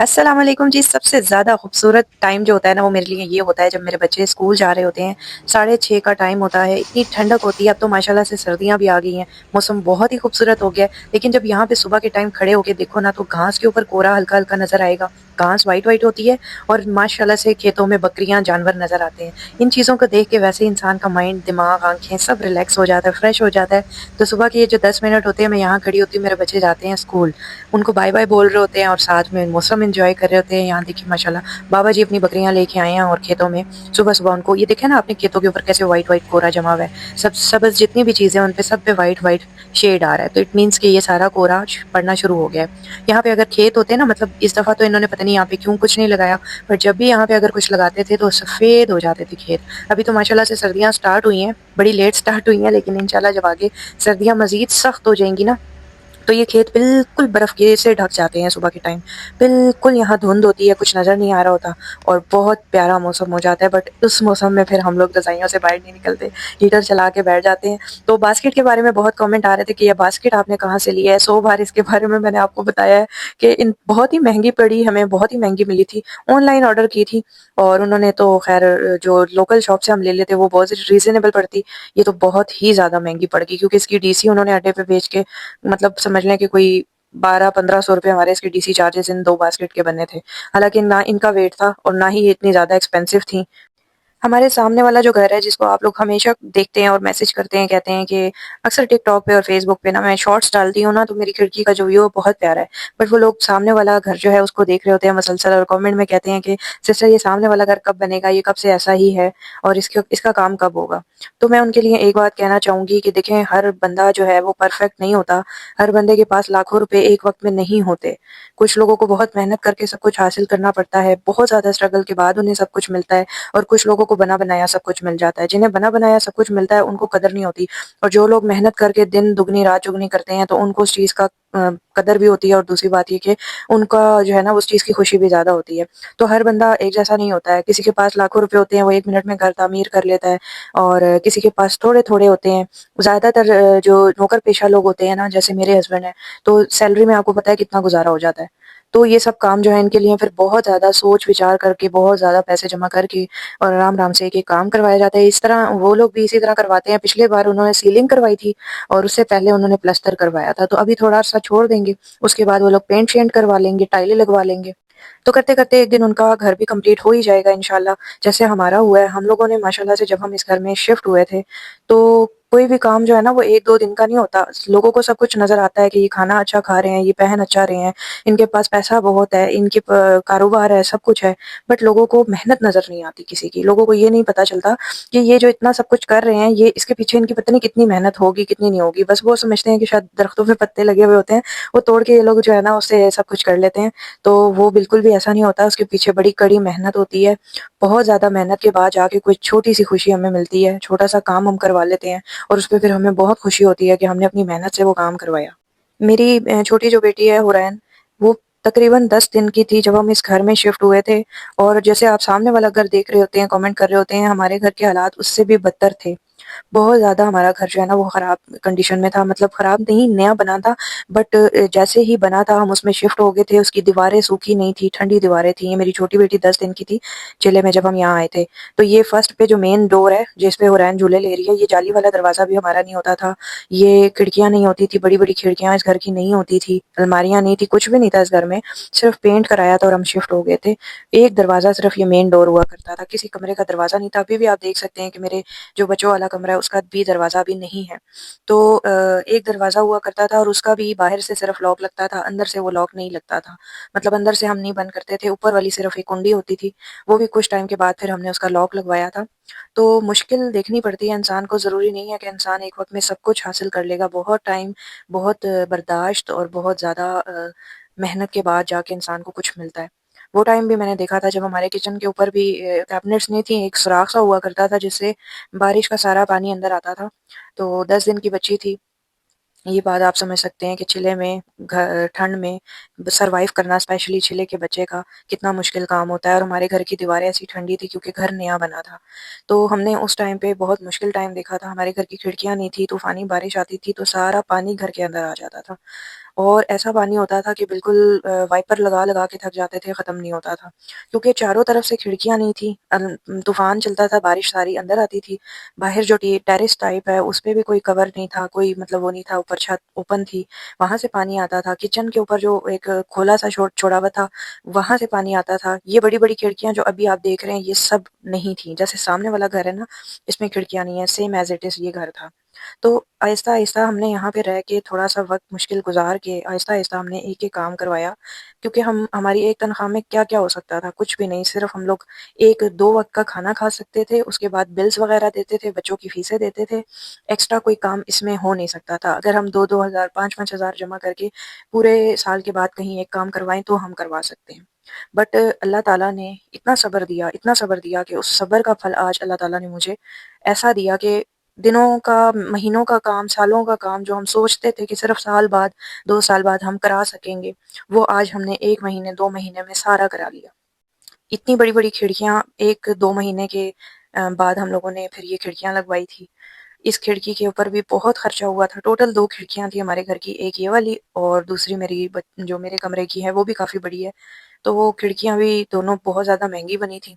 السلام علیکم جی. سب سے زیادہ خوبصورت ٹائم جو ہوتا ہے نا وہ میرے لیے یہ ہوتا ہے جب میرے بچے اسکول جا رہے ہوتے ہیں. 6:30 کا ٹائم ہوتا ہے, اتنی ٹھنڈک ہوتی ہے. اب تو ماشاءاللہ سے سردیاں بھی آ گئی ہیں, موسم بہت ہی خوبصورت ہو گیا ہے. لیکن جب یہاں پہ صبح کے ٹائم کھڑے ہو کے دیکھو نا تو گھاس کے اوپر کورا ہلکا ہلکا نظر آئے گا. گھاس وائٹ وائٹ ہوتی ہے اور ماشاءاللہ سے کھیتوں میں بکریاں جانور نظر آتے ہیں. ان چیزوں کو دیکھ کے ویسے انسان کا مائنڈ, دماغ, آنکھیں سب ریلیکس ہو جاتا ہے, فریش ہو جاتا ہے. تو صبح کے یہ جو 10 منٹ ہوتے ہیں میں یہاں کھڑی ہوتی ہوں, میرے بچے جاتے ہیں اسکول, ان کو بائے بائے بول رہے ہوتے ہیں اور ساتھ میں موسم انجوائے کر رہے ہوتے ہیں. یہاں دیکھیے ماشاءاللہ بابا جی اپنی بکریاں لے کے آئے ہیں اور کھیتوں میں صبح صبح ان کو یہ دیکھا نا آپ نے کھیتوں کے اوپر کیسے وائٹ وائٹ کورا جما ہوا ہے. سب سبز جتنی بھی چیزیں ان پہ سب پہ وائٹ وائٹ شیڈ آ رہا ہے, تو اٹ مینس کہ یہ سارا کورا پڑنا شروع ہو گیا ہے. یہاں پہ اگر کھیت ہوتے ہیں نا, مطلب اس دفعہ تو انہوں نے پتہ نہیں یہاں پہ کیوں کچھ نہیں لگایا, پر جب بھی یہاں پہ اگر کچھ لگاتے تھے تو سفید ہو جاتے تھے کھیت. ابھی تو ماشاءاللہ سے سردیاں سٹارٹ ہوئی ہیں, بڑی لیٹ سٹارٹ ہوئی ہیں, لیکن انشاءاللہ جب آگے سردیاں مزید سخت ہو جائیں گی نا تو یہ کھیت بالکل برف کے سے ڈھک جاتے ہیں. صبح کے ٹائم بالکل یہاں دھند ہوتی ہے, کچھ نظر نہیں آ رہا ہوتا اور بہت پیارا موسم ہو جاتا ہے. بٹ اس موسم میں پھر ہم لوگ رضائیوں سے باہر نہیں نکلتے, ہیٹر چلا کے بیٹھ جاتے ہیں. تو باسکٹ کے بارے میں بہت کامنٹ آ رہے تھے کہ یہ باسکٹ آپ نے کہاں سے لیا ہے. 100 بار اس کے بارے میں نے آپ کو بتایا ہے کہ بہت ہی مہنگی پڑی, ہمیں بہت ہی مہنگی ملی تھی, آن لائن آرڈر کی تھی. اور انہوں نے تو خیر جو لوکل شاپ سے ہم لے لیتے وہ بہت ریزنیبل پڑتی, یہ تو بہت ہی زیادہ مہنگی پڑ گئی کیونکہ اس کی ڈی سی انہوں نے اڈے پہ بیچ کے مطلب سمجھ لیں کہ کوئی 1200-1500 روپے ہمارے اس کے ڈی سی چارجز ان 2 باسکٹ کے بننے تھے. حالانکہ نہ ان کا ویٹ تھا اور نہ ہی یہ اتنی زیادہ ایکسپینسو تھی. ہمارے سامنے والا جو گھر ہے جس کو آپ لوگ ہمیشہ دیکھتے ہیں اور میسج کرتے ہیں, کہتے ہیں کہ اکثر ٹک ٹاک پہ اور فیس بک پہ نا میں شارٹس ڈالتی ہوں نا تو میری کھڑکی کا جو ویو بہت پیارا ہے, بٹ وہ لوگ سامنے والا گھر جو ہے اس کو دیکھ رہے ہوتے ہیں مسلسل اور کامنٹ میں کہتے ہیں کہ سسٹر یہ سامنے والا گھر کب بنے گا, یہ کب سے ایسا ہی ہے اور اس کا کام کب ہوگا. تو میں ان کے لیے ایک بات کہنا چاہوں گی کہ دیکھیں ہر بندہ جو ہے وہ پرفیکٹ نہیں ہوتا, ہر بندے کے پاس لاکھوں روپے ایک وقت میں نہیں ہوتے. کچھ لوگوں کو بہت محنت کر کے سب کچھ حاصل کرنا پڑتا ہے, بہت زیادہ اسٹرگل کے بعد انہیں سب کچھ ملتا ہے, اور کچھ لوگوں کو بنا بنایا سب کچھ مل جاتا ہے. جنہیں بنا بنایا سب کچھ ملتا ہے ان کو قدر نہیں ہوتی, اور جو لوگ محنت کر کے دن دگنی رات چگنی کرتے ہیں تو ان کو اس چیز کا قدر بھی ہوتی ہے, اور دوسری بات یہ کہ ان کا جو ہے نا اس چیز کی خوشی بھی زیادہ ہوتی ہے. تو ہر بندہ ایک جیسا نہیں ہوتا ہے, کسی کے پاس لاکھوں روپے ہوتے ہیں وہ 1 منٹ میں گھر تعمیر کر لیتا ہے, اور کسی کے پاس تھوڑے تھوڑے ہوتے ہیں. زیادہ تر جو نوکر پیشہ لوگ ہوتے ہیں نا, جیسے میرے ہسبینڈ ہیں, تو سیلری میں آپ کو پتا ہے کتنا گزارا ہو جاتا ہے. تو یہ سب کام جو ہے ان کے لیے پھر بہت زیادہ سوچ وچار کر کے, بہت زیادہ پیسے جمع کر کے اور آرام آرام سے ایک کام کروایا جاتا ہے. اس طرح وہ لوگ بھی اسی طرح کرواتے ہیں. پچھلے بار انہوں نے سیلنگ کروائی تھی اور اس سے پہلے انہوں نے پلستر کروایا تھا, تو ابھی تھوڑا سا چھوڑ دیں گے, اس کے بعد وہ لوگ پینٹ شینٹ کروا لیں گے, ٹائلیں لگوا لیں گے. تو کرتے کرتے ایک دن ان کا گھر بھی کمپلیٹ ہو ہی جائے گا انشاءاللہ, جیسے ہمارا ہوا ہے. ہم لوگوں نے ماشاءاللہ سے جب ہم اس گھر میں شفٹ ہوئے تھے تو کوئی بھی کام جو ہے نا وہ 1-2 دن کا نہیں ہوتا. لوگوں کو سب کچھ نظر آتا ہے کہ یہ کھانا اچھا کھا رہے ہیں, یہ پہن اچھا رہے ہیں, ان کے پاس پیسہ بہت ہے, ان کے کاروبار ہے, سب کچھ ہے. بٹ لوگوں کو محنت نظر نہیں آتی کسی کی. لوگوں کو یہ نہیں پتا چلتا کہ یہ جو اتنا سب کچھ کر رہے ہیں یہ اس کے پیچھے ان کی پتہ نہیں کتنی محنت ہوگی کتنی نہیں ہوگی. بس وہ سمجھتے ہیں کہ شاید درختوں پہ پتے لگے ہوئے ہوتے ہیں, وہ توڑ کے یہ لوگ جو ہے نا اس سے سب کچھ کر لیتے ہیں. تو وہ بالکل بھی ایسا نہیں ہوتا, اس کے پیچھے بڑی کڑی محنت ہوتی ہے. بہت زیادہ محنت کے بعد جا کے کوئی چھوٹی سی خوشی ہمیں ملتی ہے, چھوٹا سا کام ہم کروا لیتے ہیں اور اس پہ پھر ہمیں بہت خوشی ہوتی ہے کہ ہم نے اپنی محنت سے وہ کام کروایا. میری چھوٹی جو بیٹی ہے حورین, وہ تقریباً 10 دن کی تھی جب ہم اس گھر میں شفٹ ہوئے تھے. اور جیسے آپ سامنے والا گھر دیکھ رہے ہوتے ہیں, کامنٹ کر رہے ہوتے ہیں, ہمارے گھر کے حالات اس سے بھی بدتر تھے. بہت زیادہ ہمارا گھر جو ہے نا وہ خراب کنڈیشن میں تھا. مطلب خراب نہیں, نیا بنا تھا, بٹ جیسے ہی بنا تھا ہم اس میں شفٹ ہو گئے تھے. اس کی دیواریں سوکھی نہیں تھی, ٹھنڈی دیواریں تھیں. میری چھوٹی بیٹی 10 دن کی تھی چلے میں جب ہم یہاں آئے تھے. تو یہ فرسٹ پہ جو مین ڈور ہے جس پہ حورین جھولے لے رہی ہے, یہ جالی والا دروازہ بھی ہمارا نہیں ہوتا تھا. یہ کھڑکیاں نہیں ہوتی تھی, بڑی بڑی کھڑکیاں اس گھر کی نہیں ہوتی تھی, الماریاں نہیں تھی, کچھ بھی نہیں تھا اس گھر میں. صرف پینٹ کرایا تھا اور ہم شفٹ ہو گئے تھے. ایک دروازہ صرف یہ مین ڈور ہوا کرتا تھا, کسی کمرے کا دروازہ نہیں تھا. ابھی بھی آپ دیکھ سکتے ہیں کہ میرے جو بچوں والا کمرہ ہے اس کا بھی دروازہ بھی نہیں ہے. تو ایک دروازہ ہوا کرتا تھا اور اس کا بھی باہر سے صرف لاک لگتا تھا, اندر سے وہ لاک نہیں لگتا تھا. مطلب اندر سے ہم نہیں بند کرتے تھے, اوپر والی صرف ایک کنڈی ہوتی تھی, وہ بھی کچھ ٹائم کے بعد پھر ہم نے اس کا لاک لگوایا تھا. تو مشکل دیکھنی پڑتی ہے انسان کو. ضروری نہیں ہے کہ انسان ایک وقت میں سب کچھ حاصل کر لے گا. بہت ٹائم, بہت برداشت اور بہت زیادہ محنت کے بعد جا کے انسان کو کچھ ملتا ہے. وہ ٹائم بھی میں نے دیکھا تھا جب ہمارے کچن کے اوپر بھی کیبنٹس نہیں تھی, ایک سوراخ سا ہوا کرتا تھا جس سے بارش کا سارا پانی اندر آتا تھا. تو 10 دن کی بچی تھی. یہ بات آپ سمجھ سکتے ہیں کہ چلے میں ٹھنڈ میں سروائیو کرنا, اسپیشلی چلے کے بچے کا, کتنا مشکل کام ہوتا ہے. اور ہمارے گھر کی دیواریں ایسی ٹھنڈی تھی کیونکہ گھر نیا بنا تھا. تو ہم نے اس ٹائم پہ بہت مشکل ٹائم دیکھا تھا. ہمارے گھر کی کھڑکیاں نہیں تھی, طوفانی بارش آتی تھی تو سارا پانی گھر کے اندر آ جاتا تھا. اور ایسا پانی ہوتا تھا کہ بالکل وائپر لگا لگا کے تھک جاتے تھے، ختم نہیں ہوتا تھا، کیونکہ چاروں طرف سے کھڑکیاں نہیں تھیں، طوفان چلتا تھا، بارش ساری اندر آتی تھی، باہر جو ٹیرس ٹائپ ہے اس پہ بھی کوئی کور نہیں تھا، کوئی مطلب وہ نہیں تھا، اوپر چھت اوپن تھی، وہاں سے پانی آتا تھا، کچن کے اوپر جو ایک کھولا سا چھوڑا ہوا تھا وہاں سے پانی آتا تھا، یہ بڑی بڑی کھڑکیاں جو ابھی آپ دیکھ رہے ہیں یہ سب نہیں تھیں، جیسے سامنے والا گھر ہے نا اس میں کھڑکیاں نہیں ہیں، سیم ایز اٹ از یہ گھر تھا۔ تو آہستہ آہستہ ہم نے یہاں پہ رہ کے تھوڑا سا وقت مشکل گزار کے آہستہ آہستہ ہم نے ایک ایک کام کروایا، کیونکہ ہماری ایک تنخواہ میں کیا کیا ہو سکتا تھا، کچھ بھی نہیں، صرف ہم لوگ ایک دو وقت کا کھانا کھا سکتے تھے، اس کے بعد بلز وغیرہ دیتے تھے، بچوں کی فیسیں دیتے تھے، ایکسٹرا کوئی کام اس میں ہو نہیں سکتا تھا۔ اگر ہم دو دو ہزار پانچ پانچ ہزار جمع کر کے پورے سال کے بعد کہیں ایک کام کروائیں تو ہم کروا سکتے ہیں، بٹ اللہ تعالیٰ نے اتنا صبر دیا، اتنا صبر دیا کہ اس صبر کا پھل آج اللہ تعالیٰ نے مجھے ایسا دیا کہ دنوں کا، مہینوں کا کام، سالوں کا کام جو ہم سوچتے تھے کہ صرف سال بعد 2 سال بعد ہم کرا سکیں گے، وہ آج ہم نے 1 مہینے 2 مہینے میں سارا کرا لیا۔ اتنی بڑی بڑی کھڑکیاں 1 2 مہینے کے بعد ہم لوگوں نے پھر یہ کھڑکیاں لگوائی تھی۔ اس کھڑکی کے اوپر بھی بہت خرچہ ہوا تھا، ٹوٹل 2 کھڑکیاں تھیں ہمارے گھر کی، ایک یہ والی اور دوسری میری جو میرے کمرے کی ہے وہ بھی کافی بڑی ہے، تو وہ کھڑکیاں بھی دونوں بہت زیادہ مہنگی بنی تھیں،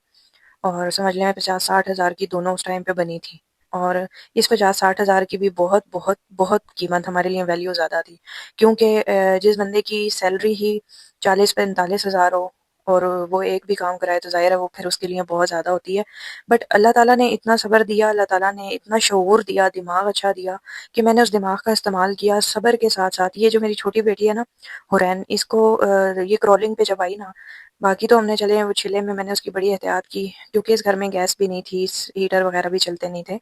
اور سمجھ لیں 50 60 ہزار کی دونوں اس ٹائم پہ بنی تھی، اور اس 50 60 ہزار کی بھی بہت بہت بہت قیمت ہمارے لیے ویلیو زیادہ تھی، کیونکہ جس بندے کی سیلری ہی 40 45 ہزار ہو اور وہ ایک بھی کام کرائے تو ظاہر ہے وہ پھر اس کے لیے بہت زیادہ ہوتی ہے، بٹ اللہ تعالیٰ نے اتنا صبر دیا، اللہ تعالیٰ نے اتنا شعور دیا، دماغ اچھا دیا کہ میں نے اس دماغ کا استعمال کیا صبر کے ساتھ ساتھ۔ یہ جو میری چھوٹی بیٹی ہے نا حورین، اس کو یہ کرولنگ پہ جب آئی نا، باقی تو ہم نے چلے وہ چلے میں نے اس کی بڑی احتیاط کی، کیونکہ اس گھر میں گیس بھی نہیں تھی، ہیٹر وغیرہ بھی چلتے نہیں تھے،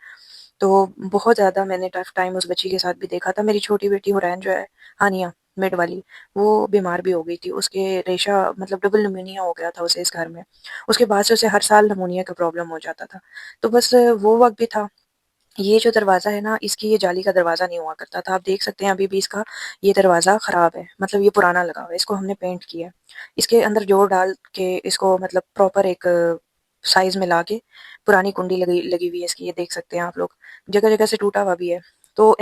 تو بہت زیادہ میں نے ٹف ٹائم اس بچی کے ساتھ بھی دیکھا تھا۔ میری چھوٹی بیٹی حورین جو ہے، ہانیہ مڈ والی، وہ بیمار بھی ہو گئی تھی، اس کے ریشہ مطلب ڈبل نمونیا ہو گیا تھا اسے اس گھر میں، اس کے بعد سے اسے ہر سال نمونیا کا پرابلم ہو جاتا تھا، تو بس وہ وقت بھی تھا۔ یہ جو دروازہ ہے نا اس کی، یہ جالی کا دروازہ نہیں ہوا کرتا تھا، آپ دیکھ سکتے ہیں ابھی بھی اس کا یہ دروازہ خراب ہے، مطلب یہ پرانا لگا ہوا ہے، اس کو ہم نے پینٹ کیا ہے، اس کے اندر جوڑ ڈال کے اس کو مطلب پراپر ایک سائز میں لا کے پرانی کنڈی لگی ہوئی ہے اس کی، یہ دیکھ سکتے ہیں آپ لوگ، جگہ جگہ سے ٹوٹا ہوا بھی ہے۔ تو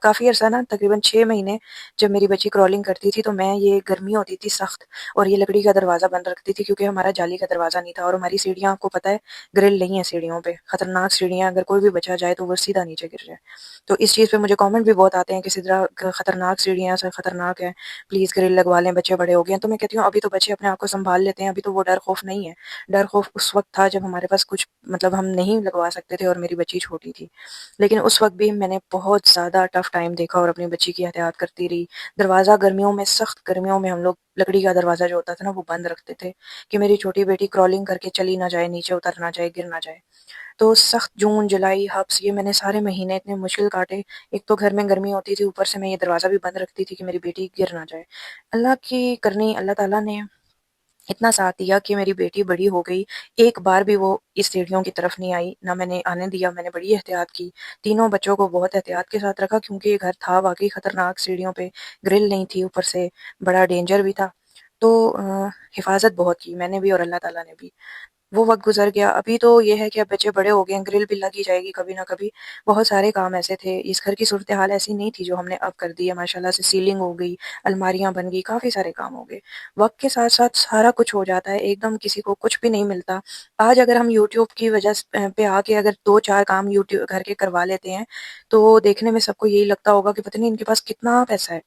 کافی عرصہ نا تقریباً 6 مہینے جب میری بچی کرولنگ کرتی تھی تو میں، یہ گرمی ہوتی تھی سخت اور یہ لکڑی کا دروازہ بند رکھتی تھی، کیونکہ ہمارا جالی کا دروازہ نہیں تھا، اور ہماری سیڑھیاں آپ کو پتہ ہے گرل نہیں ہے سیڑھیوں پہ، خطرناک سیڑھیاں، اگر کوئی بھی بچا جائے تو وہ سیدھا نیچے گر جائے، تو اس چیز پہ مجھے کامنٹ بھی بہت آتے ہیں کہ سدرا خطرناک سیڑھیاں سے خطرناک ہے، پلیز گرل لگوا لیں، بچے بڑے ہو گئے ہیں، تو میں کہتی ہوں ابھی تو بچے اپنے آپ کو سنبھال لیتے ہیں، ابھی تو وہ ڈر خوف نہیں ہے، ڈر خوف اس وقت تھا جب ہمارے پاس کچھ مطلب ہم نہیں لگوا سکتے تھے اور میری بچی چھوٹی تھی، لیکن اس وقت بھی میں نے بہت زیادہ ٹف ٹائم دیکھا اور اپنی بچی کی احتیاط کرتی رہی۔ دروازہ گرمیوں میں، سخت گرمیوں میں ہم لوگ لکڑی کا دروازہ جو ہوتا تھا نا وہ بند رکھتے تھے کہ میری چھوٹی بیٹی کرولنگ کر کے چلی نہ جائے، نیچے اتر نہ جائے، گر نہ جائے۔ تو سخت جون جولائی ہبس یہ میں نے سارے مہینے اتنے مشکل کاٹے، ایک تو گھر میں گرمی ہوتی تھی، اوپر سے میں یہ دروازہ بھی بند رکھتی تھی کہ میری بیٹی گر نہ جائے۔ اللہ کی کرنی، اللہ تعالیٰ نے اتنا ساتھ دیا کہ میری بیٹی بڑی ہو گئی، ایک بار بھی وہ اس سیڑھیوں کی طرف نہیں آئی، نہ میں نے آنے دیا، میں نے بڑی احتیاط کی، تینوں بچوں کو بہت احتیاط کے ساتھ رکھا، کیونکہ یہ گھر تھا واقعی خطرناک، سیڑھیوں پہ گرل نہیں تھی، اوپر سے بڑا ڈینجر بھی تھا، تو حفاظت بہت کی میں نے بھی اور اللہ تعالیٰ نے بھی۔ وہ وقت گزر گیا، ابھی تو یہ ہے کہ اب بچے بڑے ہو گئے ہیں، گرل بھی لگ ہی جائے گی کبھی نہ کبھی، بہت سارے کام ایسے تھے، اس گھر کی صورتحال ایسی نہیں تھی جو ہم نے اب کر دی ہے، ماشاءاللہ سے سیلنگ ہو گئی، الماریاں بن گئی، کافی سارے کام ہو گئے، وقت کے ساتھ ساتھ سارا کچھ ہو جاتا ہے، ایک دم کسی کو کچھ بھی نہیں ملتا۔ آج اگر ہم یوٹیوب کی وجہ پہ آ کے اگر 2 4 کام یوٹیوب گھر کے کروا لیتے ہیں تو دیکھنے میں سب کو یہی لگتا ہوگا کہ پتہ نہیں ان کے پاس کتنا پیسہ ہے،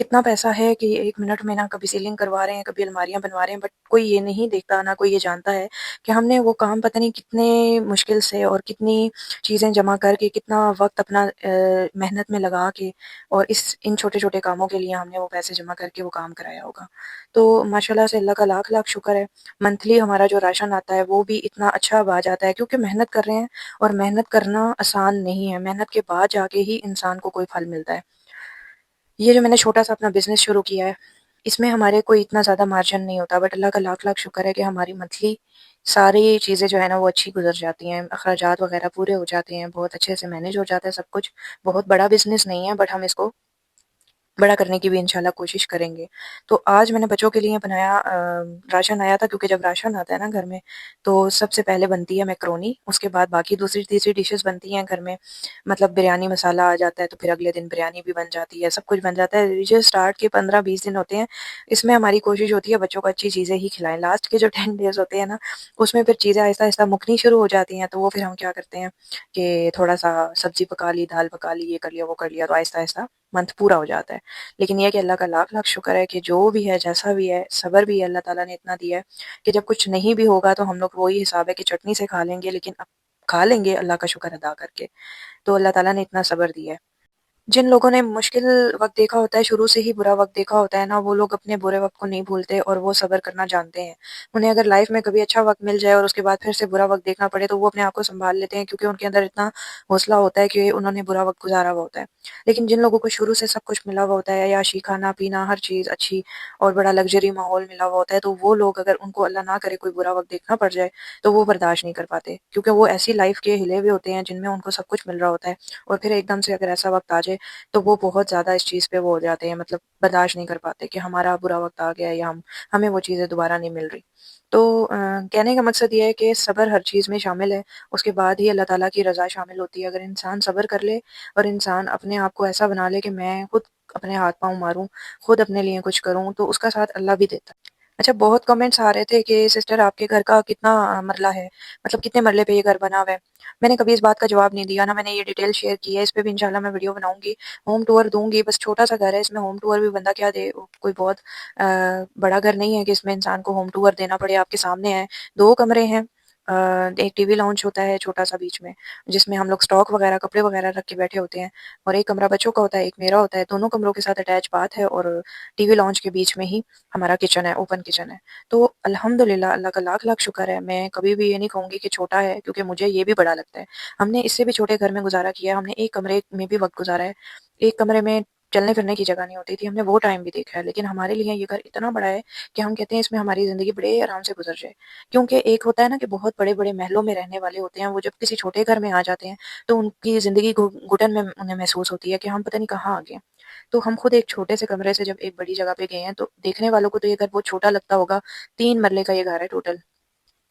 اتنا پیسہ ہے کہ 1 منٹ میں نہ کبھی سیلنگ کروا رہے ہیں، کبھی الماریاں بنوا رہے ہیں، بٹ کوئی یہ نہیں دیکھتا، نہ کوئی یہ جانتا ہے کہ ہم نے وہ کام پتہ نہیں کتنے مشکل سے اور کتنی چیزیں جمع کر کے، کتنا وقت اپنا محنت میں لگا کے، اور ان چھوٹے چھوٹے کاموں کے لیے ہم نے وہ پیسے جمع کر کے وہ کام کرایا ہوگا۔ تو ماشاءاللہ سے اللہ کا لاکھ لاکھ شکر ہے، منتھلی ہمارا جو راشن آتا ہے وہ بھی اتنا اچھا اب آ جاتا ہے، کیونکہ محنت کر رہے ہیں، اور محنت کرنا آسان نہیں ہے، محنت کے بعد جا کے ہی انسان کو کوئی پھل ملتا ہے۔ یہ جو میں نے چھوٹا سا اپنا بزنس شروع کیا ہے، اس میں ہمارے کوئی اتنا زیادہ مارجن نہیں ہوتا، بٹ اللہ کا لاکھ لاکھ شکر ہے کہ ہماری منتھلی ساری چیزیں جو ہے نا وہ اچھی گزر جاتی ہیں، اخراجات وغیرہ پورے ہو جاتے ہیں، بہت اچھے سے مینیج ہو جاتا ہے سب کچھ، بہت بڑا بزنس نہیں ہے بٹ ہم اس کو بڑا کرنے کی بھی انشاءاللہ کوشش کریں گے۔ تو آج میں نے بچوں کے لیے بنایا، راشن آیا تھا، کیونکہ جب راشن آتا ہے نا گھر میں تو سب سے پہلے بنتی ہے میکرونی، اس کے بعد باقی دوسری تیسری ڈشز بنتی ہیں گھر میں، مطلب بریانی مسالہ آ جاتا ہے تو پھر اگلے دن بریانی بھی بن جاتی ہے، سب کچھ بن جاتا ہے۔ جو اسٹارٹ کے 15-20 دن ہوتے ہیں اس میں ہماری کوشش ہوتی ہے بچوں کو اچھی چیزیں ہی کھلائیں، لاسٹ کے جو 10 ڈیز ہوتے ہیں نا اس میں پھر چیزیں آہستہ آہستہ مکنی شروع ہو جاتی ہیں، تو وہ پھر ہم کیا کرتے ہیں کہ تھوڑا سا سبزی پکا لی، دال پکا لی، یہ کر لیا وہ کر لیا، تو آہستہ آہستہ منتھ پورا ہو جاتا ہے۔ لیکن یہ کہ اللہ کا لاکھ لاکھ شکر ہے کہ جو بھی ہے جیسا بھی ہے صبر بھی ہے، اللہ تعالیٰ نے اتنا دیا ہے کہ جب کچھ نہیں بھی ہوگا تو ہم لوگ وہی حساب ہے کہ چٹنی سے کھا لیں گے، لیکن اب کھا لیں گے اللہ کا شکر ادا کر کے۔ تو اللہ تعالیٰ نے اتنا صبر دیا ہے۔ جن لوگوں نے مشکل وقت دیکھا ہوتا ہے، شروع سے ہی برا وقت دیکھا ہوتا ہے نا، وہ لوگ اپنے برے وقت کو نہیں بھولتے اور وہ صبر کرنا جانتے ہیں۔ انہیں اگر لائف میں کبھی اچھا وقت مل جائے اور اس کے بعد پھر سے برا وقت دیکھنا پڑے تو وہ اپنے آپ کو سنبھال لیتے ہیں، کیونکہ ان کے اندر اتنا حوصلہ ہوتا ہے کہ انہوں نے برا وقت گزارا ہوا ہوتا ہے۔ لیکن جن لوگوں کو شروع سے سب کچھ ملا ہوا ہوتا ہے، عیاشی، کھانا پینا، ہر چیز اچھی اور بڑا لگژری ماحول ملا ہوا ہوتا ہے، تو وہ لوگ اگر ان کو اللہ نہ کرے کوئی برا وقت دیکھنا پڑ جائے تو وہ برداشت نہیں کر پاتے، کیونکہ وہ ایسی لائف کے ہلے ہوئے ہوتے ہیں جن میں ان کو سب کچھ مل رہا ہوتا ہے، اور پھر ایک دم سے اگر ایسا وقت آ جائے تو وہ بہت زیادہ اس چیز پہ وہ ہو جاتے ہیں، مطلب برداشت نہیں کر پاتے کہ ہمارا برا وقت آ گیا ہے یا ہمیں وہ چیزیں دوبارہ نہیں مل رہی۔ تو کہنے کا مقصد یہ ہے کہ صبر ہر چیز میں شامل ہے، اس کے بعد ہی اللہ تعالیٰ کی رضا شامل ہوتی ہے۔ اگر انسان صبر کر لے اور انسان اپنے آپ کو ایسا بنا لے کہ میں خود اپنے ہاتھ پاؤں ماروں، خود اپنے لیے کچھ کروں، تو اس کا ساتھ اللہ بھی دیتا ہے۔ اچھا، بہت کمنٹس آ رہے تھے کہ سسٹر آپ کے گھر کا کتنا مرلہ ہے، مطلب کتنے مرلے پہ یہ گھر بنا ہوا ہے۔ میں نے کبھی اس بات کا جواب نہیں دیا، نہ میں نے یہ ڈیٹیل شیئر کی ہے، اس پہ بھی انشاءاللہ میں ویڈیو بناؤں گی، ہوم ٹور دوں گی۔ بس چھوٹا سا گھر ہے، اس میں ہوم ٹور بھی بندہ کیا دے، کوئی بہت بڑا گھر نہیں ہے کہ اس میں انسان کو ہوم ٹور دینا پڑے۔ آپ کے سامنے ہے، 2 کمرے ہیں، ایک ٹی وی لاؤنج ہوتا ہے چھوٹا سا بیچ میں، جس میں ہم لوگ سٹاک وغیرہ کپڑے وغیرہ رکھ کے بیٹھے ہوتے ہیں، اور ایک کمرہ بچوں کا ہوتا ہے، ایک میرا ہوتا ہے، دونوں کمروں کے ساتھ اٹیچ باتھ ہے، اور ٹی وی لاؤنج کے بیچ میں ہی ہمارا کچن ہے، اوپن کچن ہے۔ تو الحمدللہ اللہ کا لاکھ لاکھ شکر ہے، میں کبھی بھی یہ نہیں کہوں گی کہ چھوٹا ہے، کیونکہ مجھے یہ بھی بڑا لگتا ہے۔ ہم نے اس سے بھی چھوٹے گھر میں گزارا کیا ہے، ہم نے ایک کمرے میں بھی وقت گزارا ہے، ایک کمرے میں چلنے پھرنے کی جگہ نہیں ہوتی تھی، ہم نے وہ ٹائم بھی دیکھا ہے، لیکن ہمارے لیے یہ گھر اتنا بڑا ہے کہ ہم کہتے ہیں اس میں ہماری زندگی بڑے آرام سے گزر جائے۔ کیونکہ ایک ہوتا ہے نا کہ بہت بڑے بڑے محلوں میں رہنے والے ہوتے ہیں، وہ جب کسی چھوٹے گھر میں آ جاتے ہیں تو ان کی زندگی گھٹن میں انہیں محسوس ہوتی ہے کہ ہم پتہ نہیں کہاں آ گئے۔ تو ہم خود ایک چھوٹے سے کمرے سے جب ایک بڑی جگہ پہ گئے ہیں تو دیکھنے والوں کو تو یہ گھر بہت چھوٹا لگتا ہوگا، 3 مرلے کا یہ گھر ہے ٹوٹل۔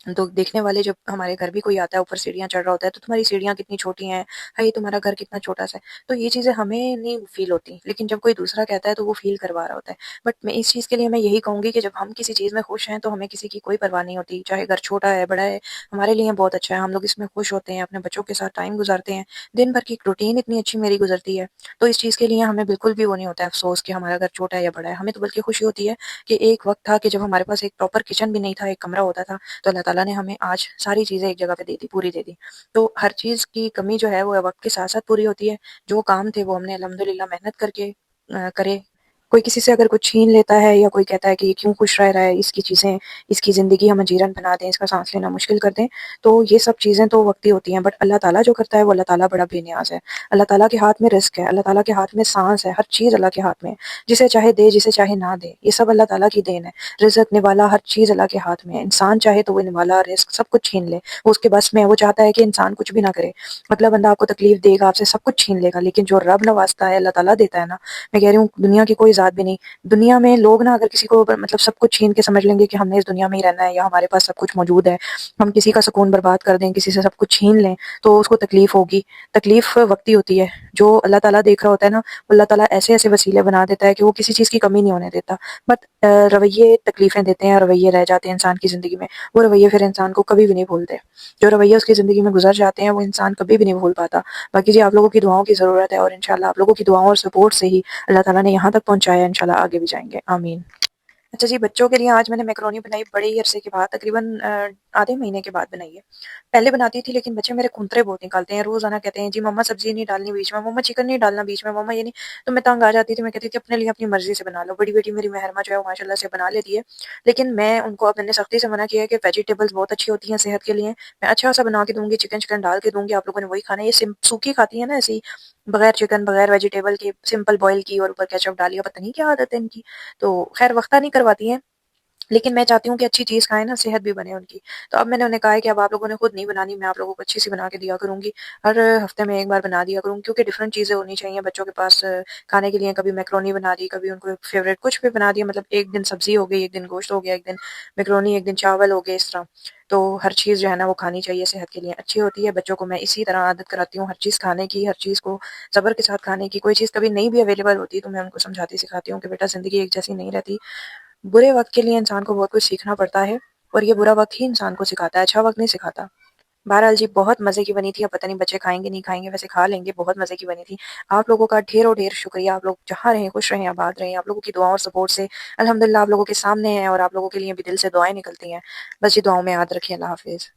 تو دیکھنے والے جب ہمارے گھر بھی کوئی آتا ہے، اوپر سیڑھیاں چڑھ رہا ہوتا ہے، تو تمہاری سیڑھیاں کتنی چھوٹی ہیں، ہائی تمہارا گھر کتنا چھوٹا سا ہے، تو یہ چیزیں ہمیں نہیں فیل ہوتی، لیکن جب کوئی دوسرا کہتا ہے تو وہ فیل کروا رہا ہوتا ہے۔ بٹ میں اس چیز کے لیے میں یہی کہوں گی کہ جب ہم کسی چیز میں خوش ہیں تو ہمیں کسی کی کوئی پرواہ نہیں ہوتی، چاہے گھر چھوٹا ہے بڑا ہے، ہمارے لیے بہت اچھا ہے، ہم لوگ اس میں خوش ہوتے ہیں، اپنے بچوں کے ساتھ ٹائم گزارتے ہیں، دن بھر کی روٹین اتنی اچھی میری گزرتی ہے، تو اس چیز کے لیے ہمیں بالکل بھی وہ نہیں ہوتا ہے افسوس کہ ہمارا گھر چھوٹا ہے یا بڑا ہے، ہمیں تو بلکہ خوشی ہوتی ہے کہ ایک وقت تھا کہ جب ہمارے پاس ایک پراپر کچن بھی نہیں تھا، ایک کمرہ ہوتا تھا، تو اللہ تعالیٰ نے ہمیں آج ساری چیزیں ایک جگہ پہ دے دی، پوری دے دی۔ تو ہر چیز کی کمی جو ہے وہ وقت کے ساتھ ساتھ پوری ہوتی ہے۔ جو کام تھے وہ ہم نے الحمدللہ محنت کر کے کرے۔ کوئی کسی سے اگر کچھ چھین لیتا ہے یا کوئی کہتا ہے کہ یہ کیوں خوش رہ رہا ہے، اس کی چیزیں، اس کی زندگی ہم اجیرن بنا دیں، اس کا سانس لینا مشکل کر دیں، تو یہ سب چیزیں تو وقتی ہوتی ہیں، بٹ اللہ تعالیٰ جو کرتا ہے وہ اللہ تعالیٰ بڑا بے نیاز ہے۔ اللہ تعالیٰ کے ہاتھ میں رزق ہے، اللہ تعالیٰ کے ہاتھ میں سانس ہے، ہر چیز اللہ کے ہاتھ میں ہے، جسے چاہے دے، جسے چاہے نہ دے، یہ سب اللہ تعالیٰ کی دین ہے۔ رزق نوالا ہر چیز اللہ کے ہاتھ میں ہے، انسان چاہے تو وہ نوالا رزق سب کچھ چھین لے، وہ اس کے بس میں ہے، وہ چاہتا ہے کہ انسان کچھ بھی نہ کرے، مطلب بندہ آپ کو تکلیف دے گا، آپ سے سب کچھ چھین لے گا، لیکن جو رب نوازتا ہے اللہ تعالیٰ دیتا ہے نا، میں کہہ رہی ہوں دنیا کی کوئی ذات بھی نہیں، دنیا میں لوگ نا اگر کسی کو مطلب سب کچھ چھین کے سمجھ لیں گے کہ ہم نے اس دنیا میں ہی رہنا ہے یا ہمارے پاس سب کچھ موجود ہے، ہم کسی کا سکون برباد کر دیں، کسی سے سب کچھ چھین لیں تو اس کو تکلیف ہوگی۔ تکلیف وقتی ہوتی ہے، جو اللہ تعالیٰ دیکھ رہا ہوتا ہے نا، اللہ تعالیٰ ایسے ایسے وسیلے بنا دیتا ہے کہ وہ کسی چیز کی کمی نہیں ہونے دیتا، بٹ رویے تکلیفیں دیتے ہیں، رویے رہ جاتے ہیں انسان کی زندگی میں، وہ رویے پھر انسان کو کبھی بھی نہیں بھولتے، جو رویے اس کی زندگی میں گزر جاتے ہیں وہ انسان کبھی بھی نہیں بھول پاتا۔ باقی جی آپ لوگوں کی دعاؤں کی ضرورت ہے، اور انشاءاللہ آپ لوگوں کی دعاؤں اور سپورٹ سے ہی اللہ تعالیٰ نے یہاں تک پہنچایا ہے، انشاءاللہ آگے بھی جائیں گے، آمین۔ اچھا جی، بچوں کے لیے آج میں نے میکرونی بنائی، بڑے ہی عرصے کے بعد، تقریباً آدھے مہینے کے بعد بنائی ہے۔ پہلے بناتی تھی لیکن بچے میرے کنترے بہت نکالتے ہیں، روزانہ کہتے ہیں جی مما سبزی نہیں ڈالنی بیچ میں، مما چکن نہیں ڈالنا بیچ میں، مما یہ نہیں، تو میں تنگ آ جاتی تھی، میں کہتی تھی اپنے لیے اپنی مرضی سے بنا لو۔ بڑی بیٹی میری محرمہ جو ہے وہ ماشاءاللہ سے بنا لیتی ہے، لیکن میں ان کو اب میں نے سختی سے منع کیا ہے کہ ویجیٹیبلز بہت اچھی ہوتی ہیں صحت کے لیے، میں اچھا سا بنا کے دوں گی، چکن ڈال کے دوں گی، آپ لوگوں نے وہی کھانا ہے۔ یہ سوکھی کھاتی ہیں نا ایسی، بغیر چکن بغیر ویجیٹیبل کی، سمپل بوائل کی اور اوپر کیچپ ڈالی، پتہ نہیں کیا عادت ہے ان کی، تو خیر وقتہ نہیں کرواتی ہیں، لیکن میں چاہتی ہوں کہ اچھی چیز کھائیں نا، صحت بھی بنے ان کی۔ تو اب میں نے انہیں کہا ہے کہ اب آپ لوگوں نے خود نہیں بنانی، میں آپ لوگوں کو اچھی سی بنا کے دیا کروں گی، ہر ہفتے میں ایک بار بنا دیا کروں گی، کیونکہ ڈفرینٹ چیزیں ہونی چاہیے بچوں کے پاس کھانے کے لیے۔ کبھی میکرونی بنا دی، کبھی ان کو فیوریٹ کچھ بھی بنا دیا، مطلب ایک دن سبزی ہو گئی، ایک دن گوشت ہو گیا، ایک دن میکرونی، ایک دن چاول ہو گئے، اس طرح۔ تو ہر چیز جو ہے نا وہ کھانی چاہیے، صحت کے لیے اچھی ہوتی ہے۔ بچوں کو میں اسی طرح عادت کراتی ہوں ہر چیز کھانے کی، ہر چیز کو صبر کے ساتھ کھانے کی۔ کوئی چیز کبھی نہیں بھی اویلیبل ہوتی تو میں ان کو سمجھاتی سکھاتی ہوں کہ بیٹا زندگی ایک جیسی نہیں رہتی، برے وقت کے لیے انسان کو بہت کچھ سیکھنا پڑتا ہے، اور یہ برا وقت ہی انسان کو سکھاتا ہے، اچھا وقت نہیں سکھاتا۔ بہرحال جی، بہت مزے کی بنی تھی، اب پتہ نہیں بچے کھائیں گے نہیں کھائیں گے، ویسے کھا لیں گے، بہت مزے کی بنی تھی۔ آپ لوگوں کا ڈھیروں ڈھیر شکریہ، آپ لوگ جہاں رہیں خوش رہیں، آباد رہیں، آپ لوگوں کی دعاؤں اور سپورٹ سے الحمدللہ آپ لوگوں کے سامنے ہیں، اور آپ لوگوں کے لیے بھی دل سے دعائیں نکلتی ہیں۔ بس جی دعاؤں میں یاد رکھیں، اللہ حافظ۔